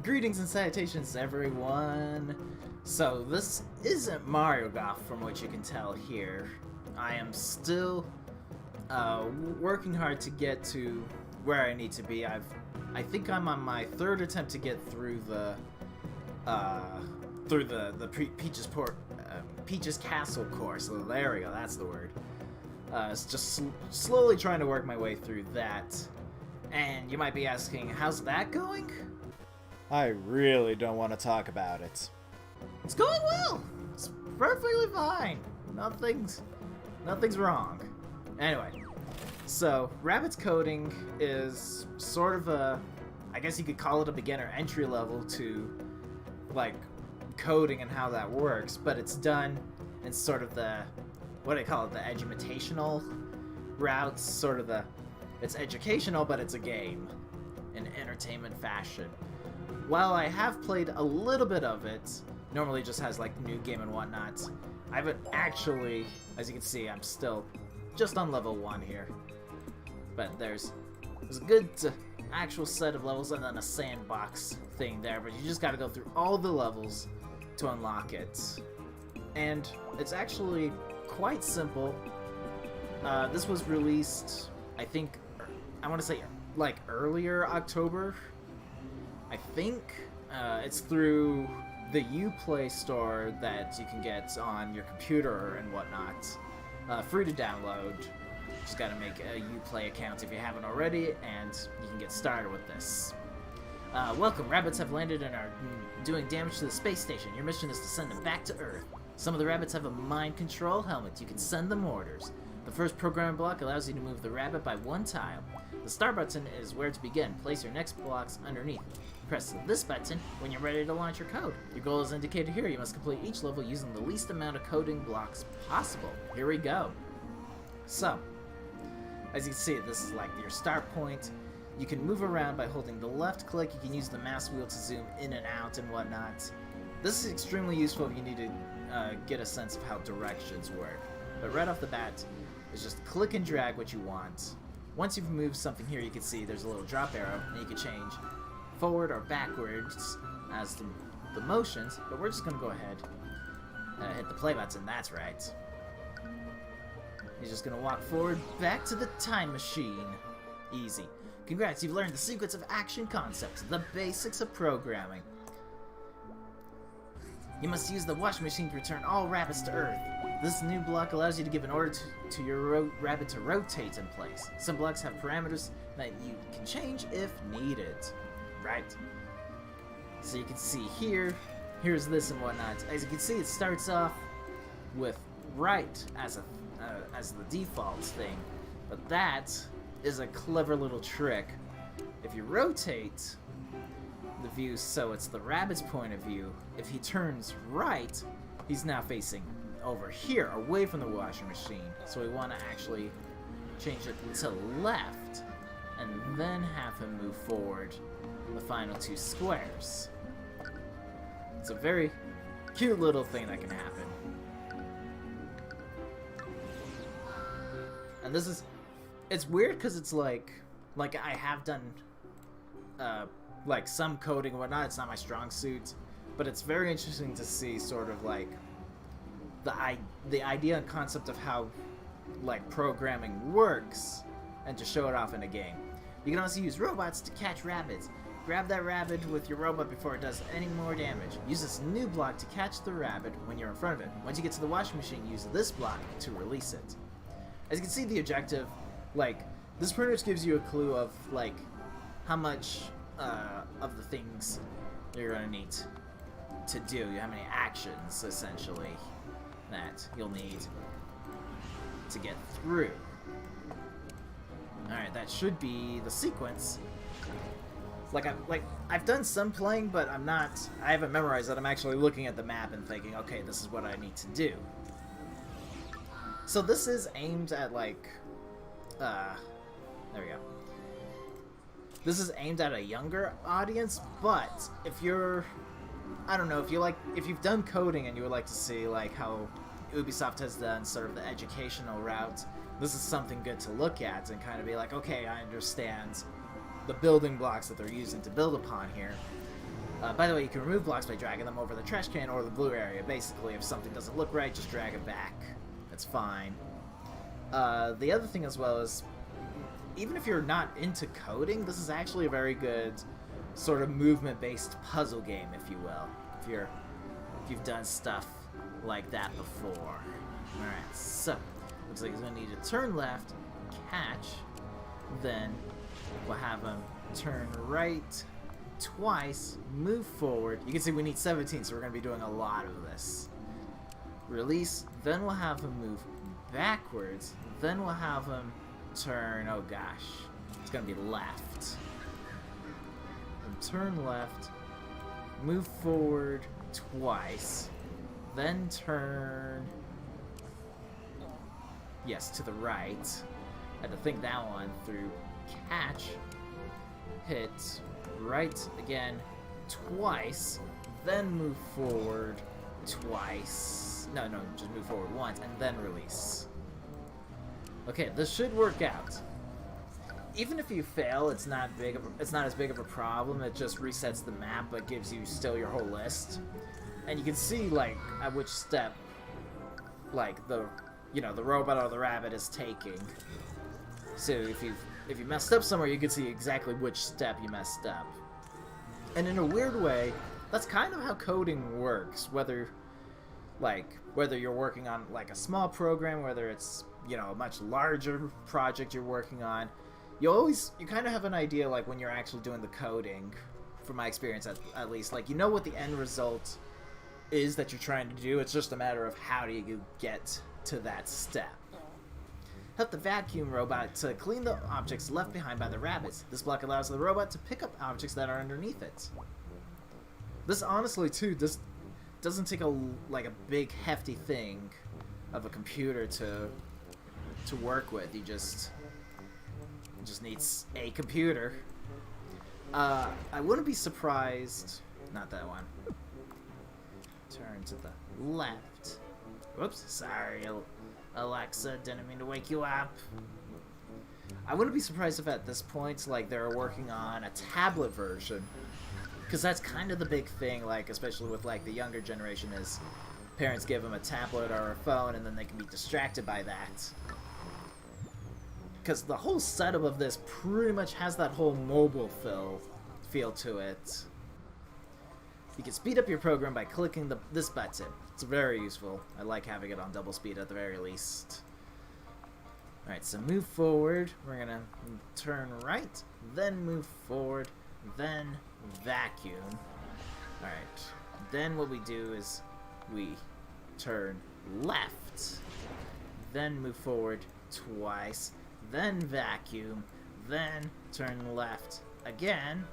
Greetings and salutations, everyone! So, this isn't Mario Golf, from what you can tell here. I am still working hard to get to where I need to be. I think I'm on my third attempt to get through the Peach's Castle course. So there we go, that's the word. It's just slowly trying to work my way through that. And you might be asking, how's that going? I really don't want to talk about it. It's going well! It's perfectly fine. Nothing's wrong. Anyway, so Rabbids coding is sort of a, I guess you could call it a beginner entry level to like coding and how that works, but it's done in sort of the, what do they call it, the edumatational route, sort of the, it's educational, but it's a game in entertainment fashion. While I have played a little bit of it, normally just has like new game and whatnot, I haven't actually, as you can see, I'm still just on level 1 here. But there's a good actual set of levels and then a sandbox thing there, but you just gotta go through all the levels to unlock it. And it's actually quite simple. This was released, I think, I want to say like earlier October. I think it's through the Uplay store that you can get on your computer and whatnot. Free to download. Just gotta make a Uplay account if you haven't already, and you can get started with this. Welcome, Rabbids have landed and are doing damage to the space station. Your mission is to send them back to Earth. Some of the Rabbids have a mind control helmet. You can send them orders. The first programming block allows you to move the rabbit by 1 tile. The start button is where to begin. Place your next blocks underneath. Press this button when you're ready to launch your code. Your goal is indicated here. You must complete each level using the least amount of coding blocks possible. Here we go. So, as you can see, this is like your start point. You can move around by holding the left click. You can use the mouse wheel to zoom in and out and whatnot. This is extremely useful if you need to get a sense of how directions work. But right off the bat, is just click and drag what you want. Once you've moved something here, you can see there's a little drop arrow, and you can change forward or backwards as the motions, but we're just going to go ahead and hit the play button, that's right. You're just going to walk forward back to the time machine. Easy. Congrats, you've learned the sequence of action concepts, the basics of programming. You must use the washing machine to return all rabbits to Earth. This new block allows you to give an order to your rabbit to rotate in place. Some blocks have parameters that you can change if needed. Right? So you can see here's this and whatnot. As you can see, it starts off with right as the default thing, but that is a clever little trick. If you rotate the view so it's the rabbit's point of view, if he turns right, he's now facing over here, away from the washing machine. So we want to actually change it to left, and then have him move forward the final 2 squares. It's a very cute little thing that can happen. And this is, it's weird because it's like I have done like some coding and whatnot. It's not my strong suit, but it's very interesting to see sort of like the idea and concept of how like programming works, and to show it off in a game. You can also use robots to catch rabbits. Grab that rabbit with your robot before it does any more damage. Use this new block to catch the rabbit when you're in front of it. Once you get to the washing machine, use this block to release it. As you can see, the objective, like, this pretty much gives you a clue of like how much of the things you're gonna need to do, how many actions essentially that you'll need to get through. Alright, that should be the sequence. I've done some playing, but I haven't memorized that. I'm actually looking at the map and thinking, okay, this is what I need to do. So this is aimed at like, there we go. This is aimed at a younger audience, but if you're, I don't know, if you've done coding and you would like to see like how Ubisoft has done sort of the educational route, this is something good to look at and kind of be like, okay, I understand the building blocks that they're using to build upon here. By the way, you can remove blocks by dragging them over the trash can or the blue area. Basically, if something doesn't look right, just drag it back. That's fine. The other thing as well is, even if you're not into coding, this is actually a very good sort of movement-based puzzle game, if you will. If you've done stuff like that before. Alright, so looks like he's gonna need to turn left, catch, then we'll have him turn right twice, move forward. You can see we need 17, so we're gonna be doing a lot of this. Release, then we'll have him move backwards, then we'll have him turn, oh gosh, it's gonna be left. And turn left, move forward twice, then turn, yes, to the right. I had to think that one through. Catch, hit right again twice, then move forward twice. No, just move forward once and then release. Okay, this should work out. Even if you fail, it's not as big of a problem. It just resets the map, but gives you still your whole list. And you can see like at which step, like the robot or the rabbit is taking. So if you messed up somewhere, you can see exactly which step you messed up. And in a weird way, that's kind of how coding works. Whether you're working on like a small program, whether it's a much larger project you're working on, you kind of have an idea like when you're actually doing the coding. From my experience, at least, like what the end result is that you're trying to do. It's just a matter of how do you get to that step. Help the vacuum robot to clean the objects left behind by the rabbits. This block allows the robot to pick up objects that are underneath it. This honestly too doesn't take a big hefty thing of a computer to work with. You just needs a computer. I wouldn't be surprised. Not that one. Turn to the left. Whoops, sorry, Alexa, didn't mean to wake you up. I wouldn't be surprised if at this point, they're working on a tablet version, because that's kind of the big thing, especially with the younger generation, is parents give them a tablet or a phone, and then they can be distracted by that. Because the whole setup of this pretty much has that whole mobile feel to it. You can speed up your program by clicking this button. It's very useful. I like having it on double speed at the very least. Alright, so move forward. We're gonna turn right, then move forward, then vacuum. Alright, then what we do is we turn left, then move forward twice, then vacuum, then turn left again.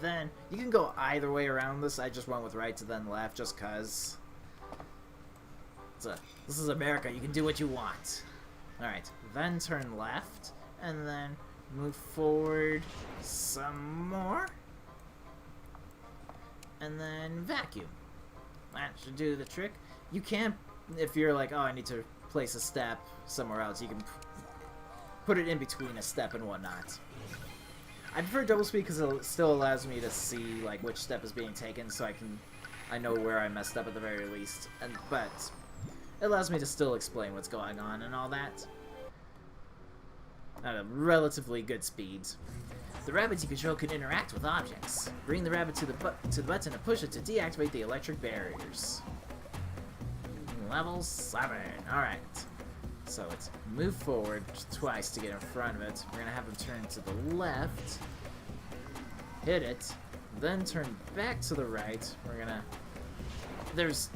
Then you can go either way around this. I just went with right to then left just cause this is America. You can do what you want. Alright, then turn left and then move forward some more and then vacuum. That should do the trick. You can, if you're like, oh, I need to place a step somewhere else, you can put it in between a step and whatnot. I prefer double speed because it still allows me to see which step is being taken, so I know where I messed up at the very least. But it allows me to still explain what's going on and all that at a relatively good speed. The rabbits you control can interact with objects. Bring the rabbit to the button and push it to deactivate the electric barriers. Level 7. All right. So it's move forward twice to get in front of it. We're going to have him turn to the left, hit it, then turn back to the right. We're going to...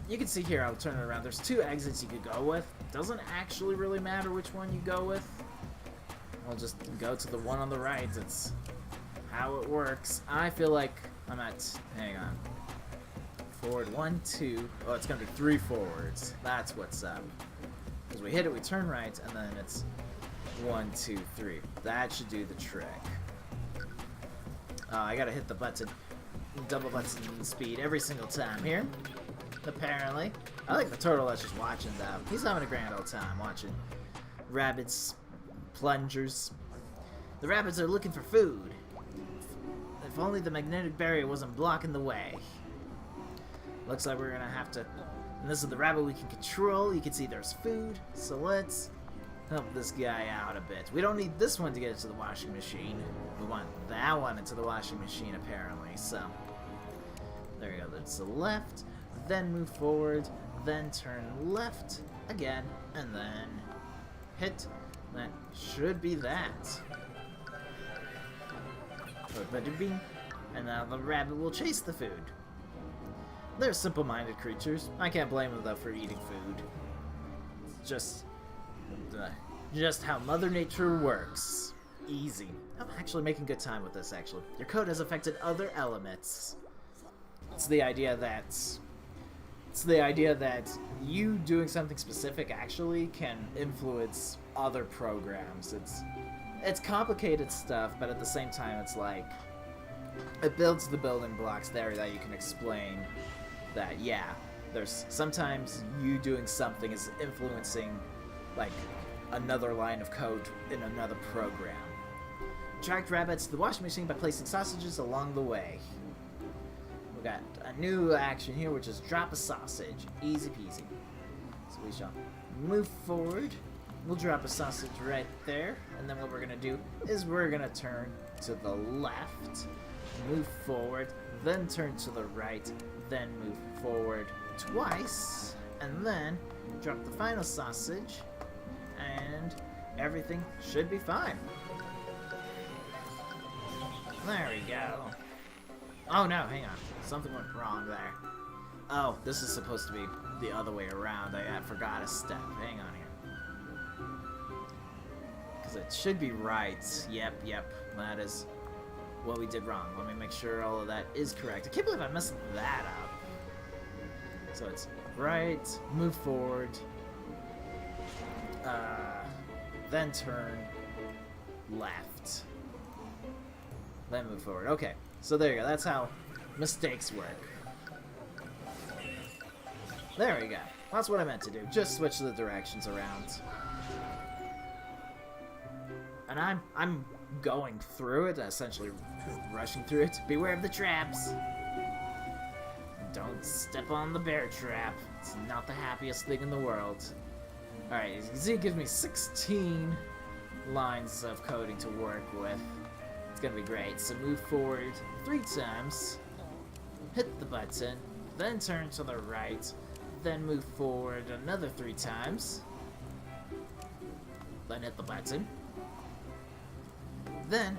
You can see here, I'll turn it around. There's 2 exits you could go with. Doesn't actually really matter which one you go with. I'll just go to the one on the right. It's how it works. I feel like I'm at... Hang on. Forward 1, 2... Oh, it's going to be 3 forwards. That's what's up. Because we hit it, we turn right, and then it's 1, 2, 3. That should do the trick. I gotta hit the button, double button speed every single time here, apparently. I like the turtle that's just watching them. He's having a grand old time watching Rabbids, plungers. The rabbits are looking for food. If only the magnetic barrier wasn't blocking the way. Looks like we're gonna have to... And this is the rabbit we can control. You can see there's food. So let's help this guy out a bit. We don't need this one to get into the washing machine. We want that one into the washing machine, apparently. So, there we go. That's the left. Then move forward. Then turn left again. And then hit. That should be that. And now the rabbit will chase the food. They're simple-minded creatures. I can't blame them, though, for eating food. It's just how Mother Nature works. Easy. I'm actually making good time with this, actually. Your code has affected other elements. It's the idea that you doing something specific actually can influence other programs. It's complicated stuff, but at the same time, it's like it builds the building blocks there that you can explain that, yeah, there's sometimes you doing something is influencing like another line of code in another program. Attract rabbits to the washing machine by placing sausages along the way. We got a new action here, which is drop a sausage. Easy peasy. So we shall move forward. We'll drop a sausage right there, and then what we're gonna do is we're gonna turn to the left, move forward, then turn to the right, then move forward twice, and then drop the final sausage, and everything should be fine. There we go. Oh no, hang on. Something went wrong there. Oh, this is supposed to be the other way around. I forgot a step. Hang on here. Because it should be right. Yep. That is what we did wrong. Let me make sure all of that is correct. I can't believe I messed that up. So it's right, move forward, then turn left, then move forward. Okay, so there you go. That's how mistakes work. There we go. That's what I meant to do. Just switch the directions around. And I'm going through it, essentially rushing through it. Beware of the traps. Don't step on the bear trap. It's not the happiest thing in the world. Alright, as you can see, it gives me 16 lines of coding to work with. It's gonna be great. So move forward 3 times, hit the button, then turn to the right, then move forward another 3 times, then hit the button, then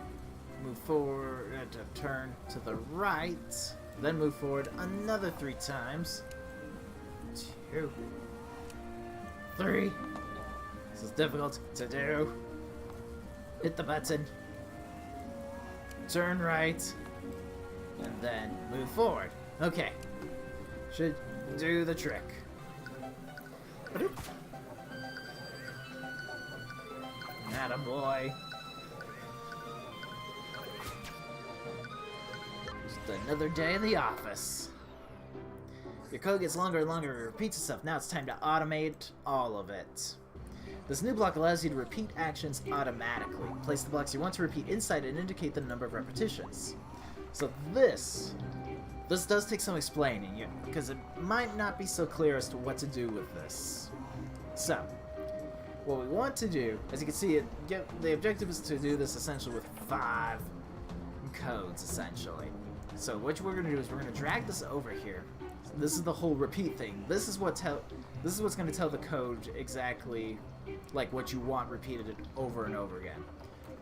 move forward to turn to the right, then move forward another 3 times. 2, 3. This is difficult to do. Hit the button, turn right, and then move forward. Okay. Should do the trick. Attaboy. Just another day in the office. Your code gets longer and longer and repeats itself. Now it's time to automate all of it. This new block allows you to repeat actions automatically. Place the blocks you want to repeat inside and indicate the number of repetitions. So this does take some explaining, because it might not be so clear as to what to do with this. So, what we want to do, as you can see, the objective is to do this essentially with 5 codes, essentially. So what we're going to do is we're going to drag this over here. This is the whole repeat thing. This is what's going to tell the code exactly like what you want repeated over and over again.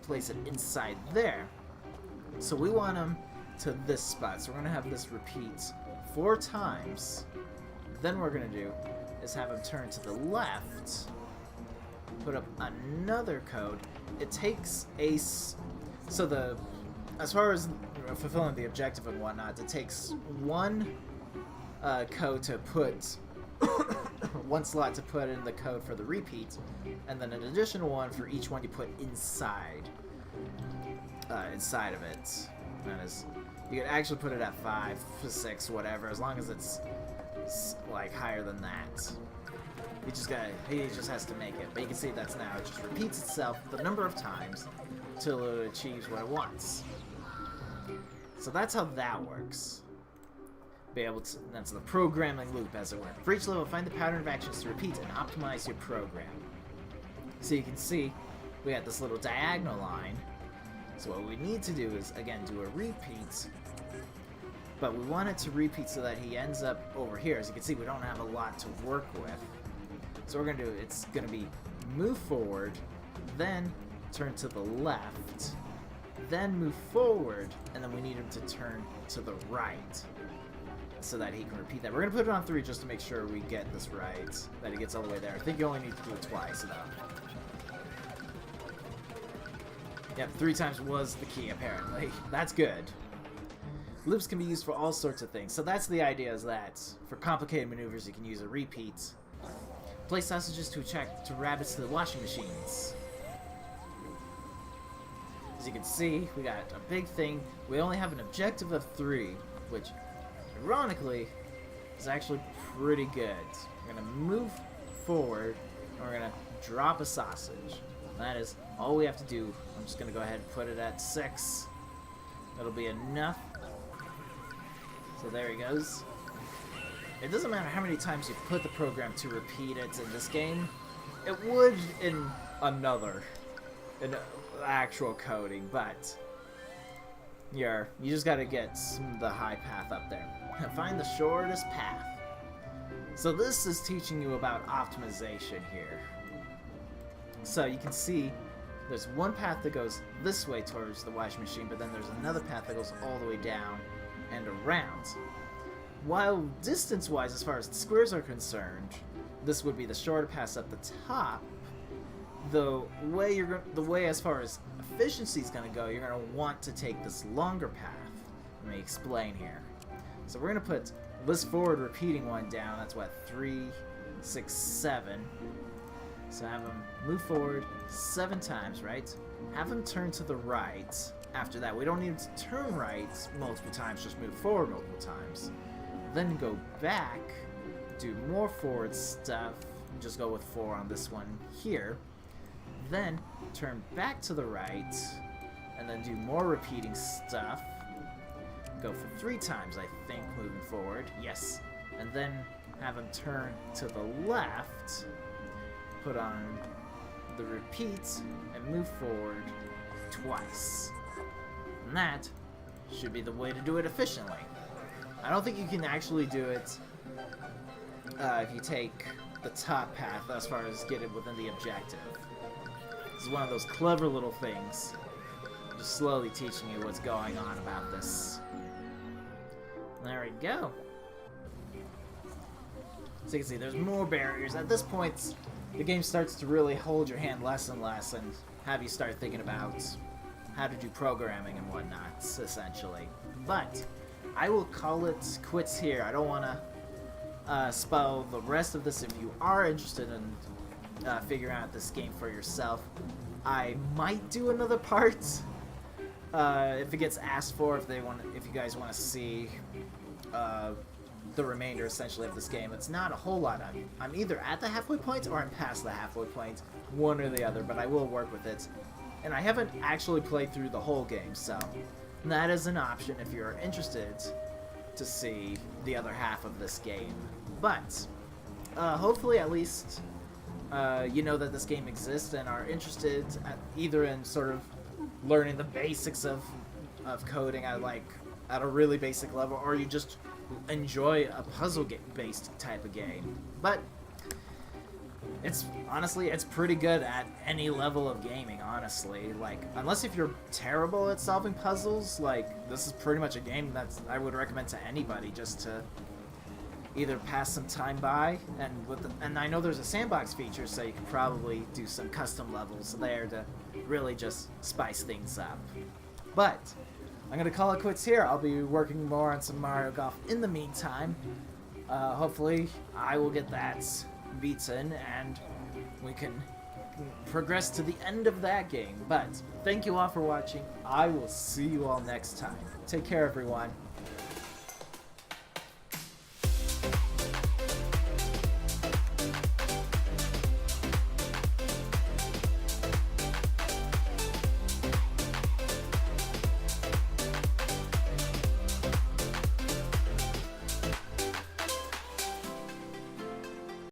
Place it inside there. So we want them to this spot. So we're going to have this repeat 4 times. Then what we're going to do is have them turn to the left, put up another code. It takes as far as fulfilling the objective and whatnot, it takes 1 code to put 1 slot to put in the code for the repeat, and then an additional 1 for each one you put inside of it. That is, you can actually put it at 5, 6, whatever, as long as it's like higher than that. He just has to make it. But you can see that's now, it just repeats itself the number of times till it achieves what it wants. So that's how that works. Be able to, that's the programming loop, as it were. For each level, find the pattern of actions to repeat and optimize your program. So you can see, we got this little diagonal line. So what we need to do is, again, do a repeat. But we want it to repeat so that he ends up over here. As you can see, we don't have a lot to work with. So we're going to do, it's going to be move forward, then turn to the left, then move forward, and then we need him to turn to the right so that he can repeat that. We're going to put it on 3 just to make sure we get this right, that he gets all the way there. I think you only need to do it twice, though. Yep, 3 times was the key, apparently. That's good. Loops can be used for all sorts of things. So that's the idea, is that for complicated maneuvers, you can use a repeat. Place sausages to attract rabbits to the washing machines. As you can see, we got a big thing. We only have an objective of 3, which, ironically, is actually pretty good. We're going to move forward, and we're going to drop a sausage. That is all we have to do. I'm just going to go ahead and put it at 6. That'll be enough. So there he goes. It doesn't matter how many times you put the program to repeat it in this game. It would in another, in actual coding, but you just got to get the high path up there. Find the shortest path. So this is teaching you about optimization here. So you can see there's one path that goes this way towards the washing machine, but then there's another path that goes all the way down and around. While distance-wise, as far as the squares are concerned, this would be the shorter path up the top. The way as far as efficiency is going to go, you're going to want to take this longer path. Let me explain here. So we're going to put this forward repeating one down. That's what, 3, 6, 7. So have him move forward 7 times, right? Have him turn to the right. After that, we don't need him to turn right multiple times, just move forward multiple times. Then go back, do more forward stuff, just go with 4 on this one here. Then turn back to the right, and then do more repeating stuff. Go for 3 times, I think, moving forward. Yes. And then have him turn to the left, put on the repeats, and move forward twice. And that should be the way to do it efficiently. I don't think you can actually do it if you take the top path as far as get it within the objective. This is one of those clever little things. Just slowly teaching you what's going on about this. There we go. So you can see there's more barriers. At this point, the game starts to really hold your hand less and less and have you start thinking about how to do programming and whatnot, essentially. But I will call it quits here. I don't want to spoil the rest of this. If you are interested in figuring out this game for yourself, I might do another part if it gets asked for. If you guys want to see the remainder, essentially, of this game. It's not a whole lot. I'm either at the halfway point or I'm past the halfway point, one or the other. But I will work with it, and I haven't actually played through the whole game, so that is an option if you're interested to see the other half of this game. But hopefully, at least you know that this game exists and are interested either in sort of learning the basics of coding at a really basic level, or you just enjoy a puzzle-based type of game. But honestly, it's pretty good at any level of gaming, honestly. Unless if you're terrible at solving puzzles, this is pretty much a game that I would recommend to anybody just to either pass some time by, and I know there's a sandbox feature, so you can probably do some custom levels there to really just spice things up. But I'm going to call it quits here. I'll be working more on some Mario Golf in the meantime. Hopefully, I will get that beaten, and we can progress to the end of that game. But thank you all for watching. I will see you all next time. Take care, everyone.